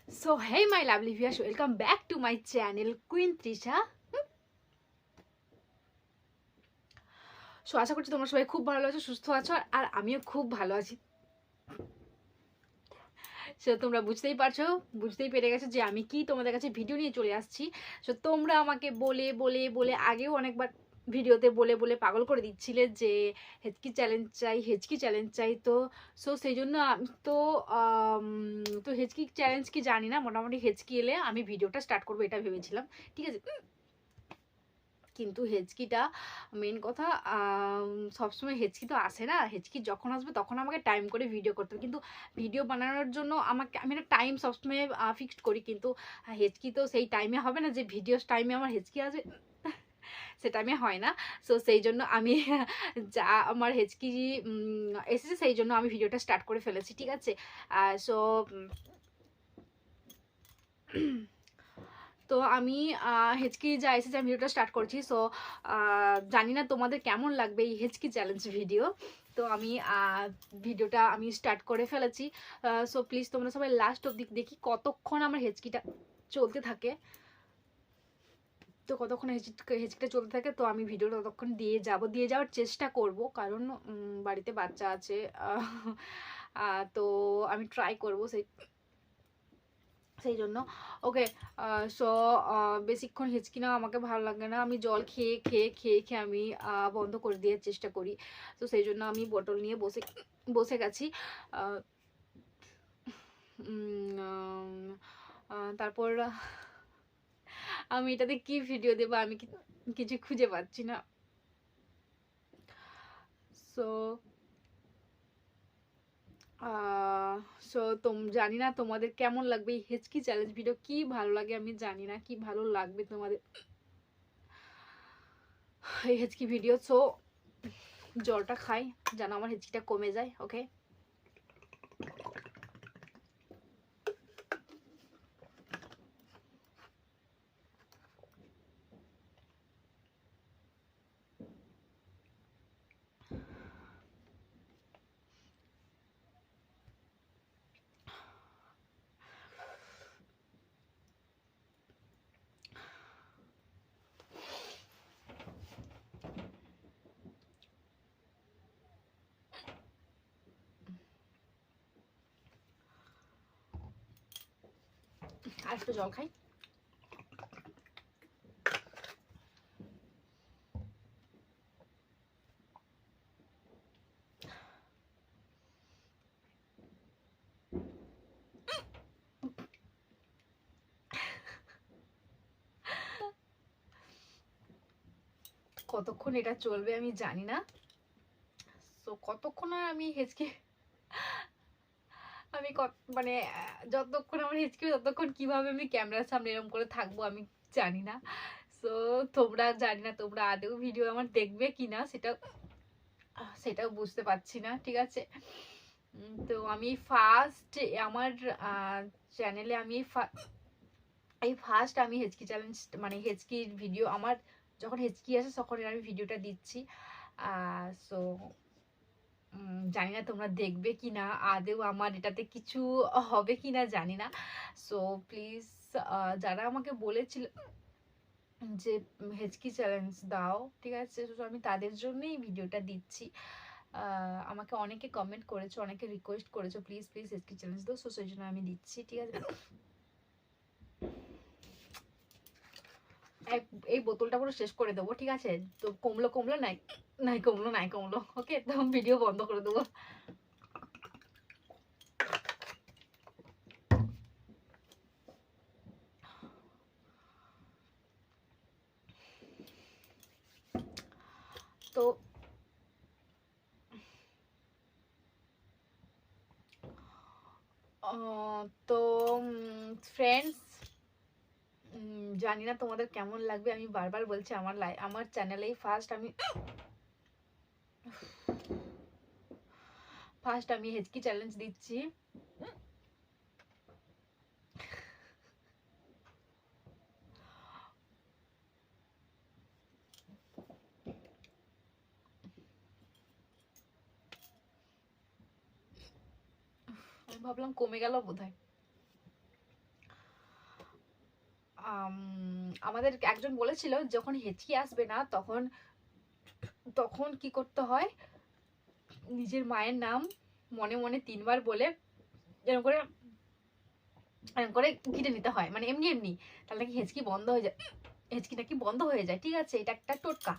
So hey my lovely viewers, welcome back to my channel Queen Trisha. So আশা করছি তোমরা সবাই খুব ভালো আছো, সুস্থ আছো, আর আমিও খুব ভালো আছি। সো তোমরা বুঝতেই পেরে গেছো যে আমি কি তোমাদের কাছে ভিডিও নিয়ে চলে আসছি। সো তোমরা আমাকে বলে বলে বলে আগেও অনেকবার ভিডিওতে বলে বলে পাগল করে দিচ্ছিলে যে হেঁচকি চ্যালেঞ্জ চাই। তো সো সেই জন্য তো হেঁচকি চ্যালেঞ্জ কি জানি না, মোটামুটি হেঁচকি এলে আমি ভিডিওটা স্টার্ট করবো এটা ভেবেছিলাম, ঠিক আছে। কিন্তু হেঁচকিটা মেন কথা, সবসময় হেঁচকি তো আসে না। হেঁচকি যখন আসবে তখন আমাকে টাইম করে ভিডিও করতে হবে, কিন্তু ভিডিও বানানোর জন্য আমি একটা টাইম সবসময় ফিক্সড করি, কিন্তু হেঁচকি তো সেই টাইমে হবে না যে ভিডিওর টাইমে আমার হেঁচকি আসবে, সে টাইমে হয় না। সো সেই জন্য আমি যা আমার হেঁচকি এসেছে সেই জন্য আমি ভিডিওটা স্টার্ট করে ফেলেছি, ঠিক আছে। সো তো আমি হেঁচকি যা এসেছে আমি ভিডিওটা স্টার্ট করছি। সো জানি না তোমাদের কেমন লাগবে এই হেঁচকি চ্যালেঞ্জ ভিডিও। তো আমি ভিডিওটা আমি স্টার্ট করে ফেলেছি। সো প্লিজ তোমরা সবাই লাস্ট অব্দি দেখি কতক্ষণ আমার হেঁচকিটা চলতে থাকে। তো কতক্ষণ হেঁচকিটা চলতে থাকে, তো আমি ভিডিওটা ততক্ষণ দিয়ে যাওয়ার চেষ্টা করব, কারণ বাড়িতে বাচ্চা আছে। তো আমি ট্রাই করবো সেই জন্য। ওকে, সো বেশিক্ষণ হেঁচকি না আমাকে ভালো লাগে না। আমি জল খেয়ে খেয়ে খেয়ে খেয়ে আমি বন্ধ করে দেওয়ার চেষ্টা করি। তো সেই জন্য আমি বোতল নিয়ে বসে গেছি। তারপর আমি এটাতে কি ভিডিও দেবো, আমি কিছু খুঁজে পাচ্ছি না। সো জানি না তোমাদের কেমন লাগবে এই হেঁচকি চ্যালেঞ্জ ভিডিও। কি ভালো লাগে আমি জানি না, কি ভালো লাগবে তোমাদের এই হেঁচকি ভিডিও। সো জলটা খাই যেন আমার হেঁচকিটা কমে যায়। ওকে, আর একটু জল খাই। কতক্ষণ এটা চলবে আমি জানি না। তো কতক্ষণ আর আমি হেঁচকি আমি মানে যতক্ষণ আমার হেঁচকি ততক্ষণ কিভাবে আমি ক্যামেরার সামনে এরকম করে থাকবো আমি জানি না। সো জানি না তোমরা আদৌ ভিডিও আমার দেখবে কিনা, সেটাও বুঝতে পারছি না, ঠিক আছে। তো আমি ফার্স্ট আমার চ্যানেলে আমি ফার্স্ট আমি হেঁচকি চ্যালেঞ্জ মানে হেঁচকির ভিডিও, আমার যখন হেঁচকি আসে তখন আমি ভিডিওটা দিচ্ছি। সো জানি না তোমরা দেখবে কি না, আদেও আমার এটাতে কিছু হবে কি না জানি না। সো প্লিজ যারা আমাকে বলেছিল যে হেঁচকি চ্যালেঞ্জ দাও, ঠিক আছে, তো আমি তাদের জন্যই ভিডিওটা দিচ্ছি। আমাকে অনেকে কমেন্ট করেছো, অনেকে রিকোয়েস্ট করেছো প্লিজ প্লিজ হেঁচকি চ্যালেঞ্জ দাও, সো সেই জন্য আমি দিচ্ছি, ঠিক আছে। এই বোতলটা পুরো শেষ করে দেবো, ঠিক আছে। তো কমলো নাই কমলো। ওকে, তো ভিডিও বন্ধ করে দেবো। তো তো ফ্রেন্ডস, জানি না তোমাদের কেমন লাগবে। আমি বারবার বলছি আমার চ্যানেলেই ফার্স্ট আমি হেঁচকি চ্যালেঞ্জ দিচ্ছি। আমি ভাবলাম কমে গেল বোধহয়। আমাদের একজন বলেছিল যখন হেঁচকি আসবে না তখন তখন কি করতে হয়, নিজের মায়ের নাম মনে মনে 3 বার বলে এরকম করে ঘিরে নিতে হয়, মানে এমনি এমনি, তাহলে নাকি হেঁচকি বন্ধ হয়ে যায়, হেঁচকি নাকি বন্ধ হয়ে যায়। ঠিক আছে, এটা একটা টোটকা।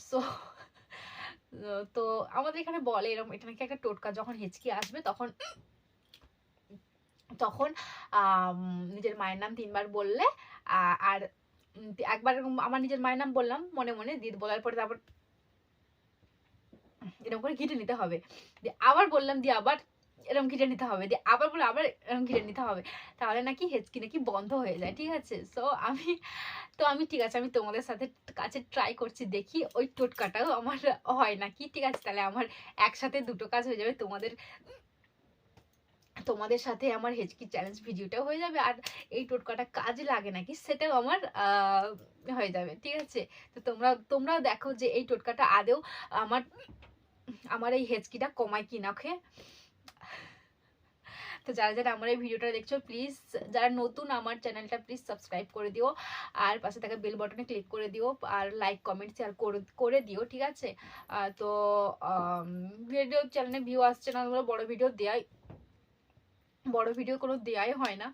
সো তো আমাদের এখানে বলে এরকম, এটা নাকি একটা টোটকা, যখন হেঁচকি আসবে তখন তখন নিজের মায়ের নাম 3 বার বললে, আর একবার আমার নিজের মায়ের নাম বললাম মনে মনে, দিয়ে বলার পরে তারপর এরকম করে ঘিটে নিতে হবে, দিয়ে আবার বললাম, দিয়ে আবার এরকম ঘিটে নিতে হবে, দিয়ে আবার বলে আবার এরকম ঘিটে নিতে হবে, তাহলে নাকি হেঁচকি নাকি বন্ধ হয়ে যায়। ঠিক আছে, সো আমি ঠিক আছে, আমি তোমাদের সাথে কাছে ট্রাই করছি, দেখি ওই টোটকাটাও আমার হয় নাকি। ঠিক আছে, তাহলে আমার একসাথে দুটো কাজ হয়ে যাবে, তোমাদের সাথে আমার হেঁচকি চ্যালেঞ্জ ভিডিওটাও হয়ে যাবে, আর এই টোটকাটা কাজে লাগে নাকি সেটাও আমার হয়ে যাবে। ঠিক আছে, তো তোমরাও দেখো যে এই টোটকাটা আদেও আমার এই হেঁচকিটা কমায় কিনা। ওকে, তো যারা যারা আমার এই ভিডিওটা দেখছো প্লিজ, যারা নতুন আমার চ্যানেলটা প্লিজ সাবস্ক্রাইব করে দিও, আর পাশে থাকা বেল বাটনে ক্লিক করে দিও, আর লাইক কমেন্ট শেয়ার করে দিও। ঠিক আছে, তো ভিডিও চ্যানেলে ভিউ আসছে না, বড় ভিডিও কোনো দেয়াই হয় না,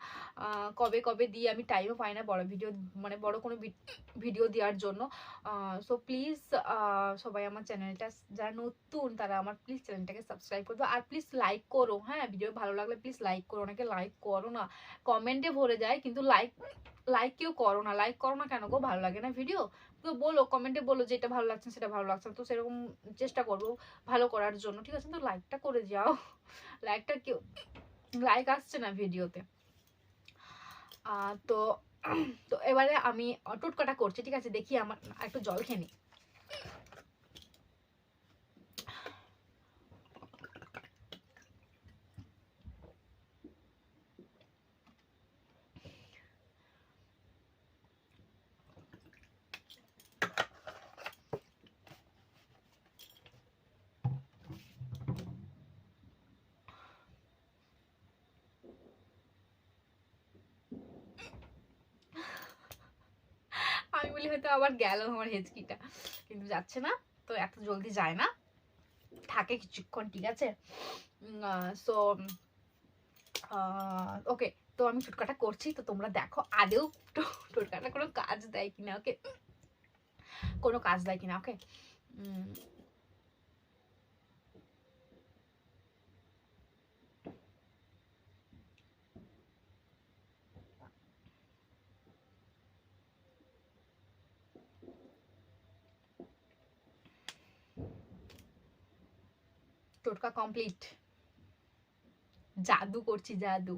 কবে কবে দিই আমি টাইমও পাই না বড় ভিডিও, মানে বড় কোনো ভিডিও দেওয়ার জন্য। সো প্লিজ সবাই আমার চ্যানেলটা, যারা নতুন তারা আমার প্লিজ চ্যানেলটাকে সাবস্ক্রাইব করবে, আর প্লিজ লাইক করো। হ্যাঁ, ভিডিও ভালো লাগলে প্লিজ লাইক করো, অনেকে লাইক করো না, কমেন্টে ভরে যায় কিন্তু লাইক কেউ করো না। লাইক করো না কেন গো? ভালো লাগে না ভিডিও? তো বলো, কমেন্টে বলো যে এটা ভালো লাগছে সেটা ভালো লাগছে, তো সেরকম চেষ্টা করবো ভালো করার জন্য। ঠিক আছে, তো লাইকটা করে যাও, লাইকটা কেউ লাইক আসছে না ভিডিওতে। তো তো এবারে আমি টোটকাটা করছি। ঠিক আছে, দেখি, আমার একটু জল খেয়ে নি। আমি বলি হয়তো আবার গেল আমার হেঁচকিটা, কিন্তু যাচ্ছে না, তো এত জলদি যায় না, থাকে কিছুক্ষণ। ঠিক আছে, সো ওকে, তো আমি টোটকাটা করছি, তো তোমরা দেখো আদেও টোটকাটা কোনো কাজ দেয় কিনা। ওকে, কোনো কাজ দেয় কিনা। ওকে, টোটকা কমপ্লিট, জাদু করছি, জাদু।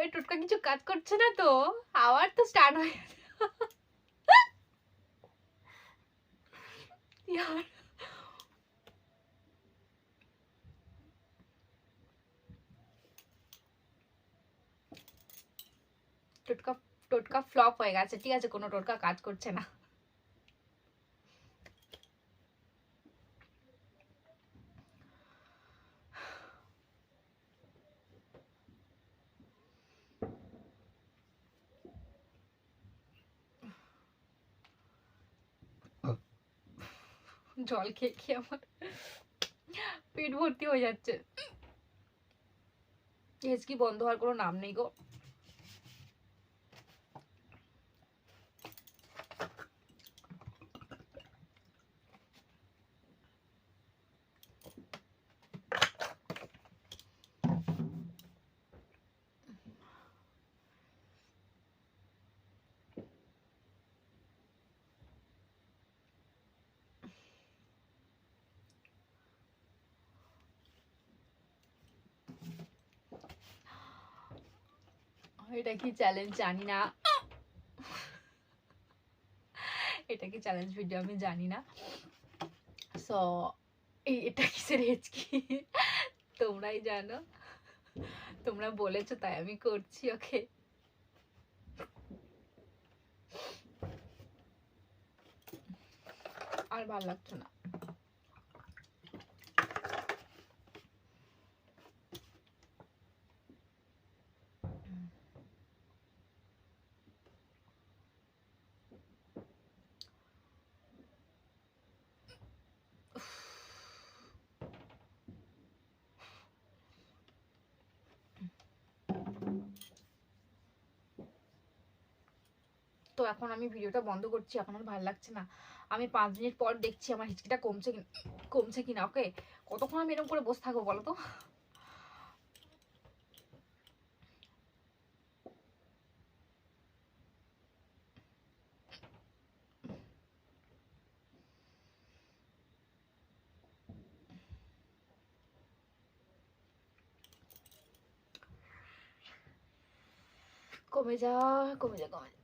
এই টোটকা কিছু কাজ করছে না তো, আবার তো স্টার্ট হয়ে টোটকা টোটকা ফ্লপ হয়ে গেছে। ঠিক আছে, কোনো টোটকা কাজ করছে না। জল খেয়ে খেয়ে আমার পেট ভর্তি হয়ে যাচ্ছে, হেঁচকি বন্ধ হওয়ার কোনো নাম নেই গো। এটা কি চ্যালেঞ্জ জানি না, এটা কি চ্যালেঞ্জ ভিডিও আমি জানি না। সো এটা কিসের হেঁচকি তোমরাই জানো, তোমরা বলেছো তাই আমি করছি। ওকে, আর ভালো লাগছে না। তো এখন আমি ভিডিওটা বন্ধ করছি, এখন আর ভালো লাগছে না। আমি 5 মিনিট পর দেখছি আমার হিচকিটা কমছে কিনা। ওকে, কতক্ষণ আমি এরকম করে বসে থাকবো বলো তো? কমে যা, কমে যা, কমে যা।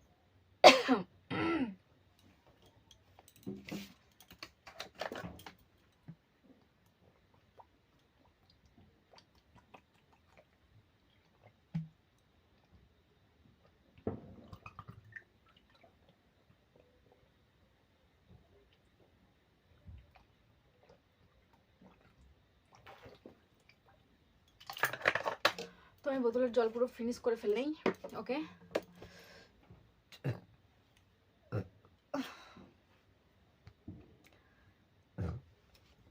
তো আমি বোতলের জল পুরো ফিনিশ করে ফেললেই। ওকে,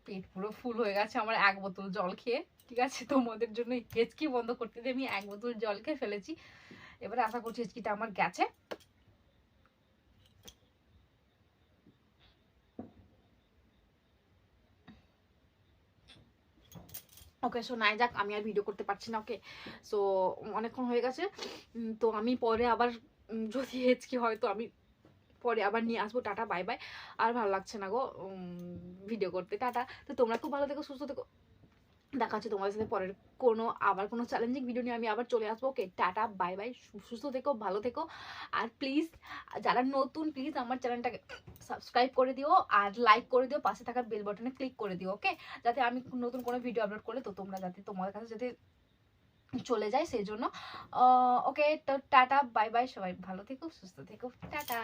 পেট পুরো ফুল হয়ে গেছে আমার 1 বোতল জল খেয়ে। ঠিক আছে, তোমাদের জন্য হেঁচকি বন্ধ করতে দিয়ে আমি 1 বোতল জল খেয়ে ফেলেছি। এবারে আশা করছি হেঁচকিটা আমার গেছে। ওকে, সো নাই যাক, আমি আর ভিডিও করতে পারছি না। ওকে, সো অনেকক্ষণ হয়ে গেছে। তো আমি পরে আবার যদি হেঁচকি হয় তো আমি পরে আবার নিয়ে আসবো। Tata, bye bye. আর ভালো লাগছে না গো ভিডিও করতে। টাটা। তো তোমরা খুব ভালো থেকো, সুস্থ থেকো। দেখা হচ্ছে তোমাদের সাথে পরের আবার কোনো চ্যালেঞ্জিং ভিডিও নিয়ে আমি আবার চলে আসবো। ওকে, টাটা, বাই বাই। সুস্থ থেকো, ভালো থেকো। আর প্লিজ যারা নতুন, প্লিজ আমার চ্যানেলটাকে সাবস্ক্রাইব করে দিও আর লাইক করে দিও, পাশে থাকা বেল বাটনে ক্লিক করে দিও। ওকে, যাতে আমি নতুন কোনো ভিডিও আপলোড করলে তো তোমরা যাতে তোমাদের কাছে যাতে চলে যায় সেই জন্য। ওকে, তো টাটা, বাই বাই। সবাই ভালো থেকো, সুস্থ থেকো। টাটা।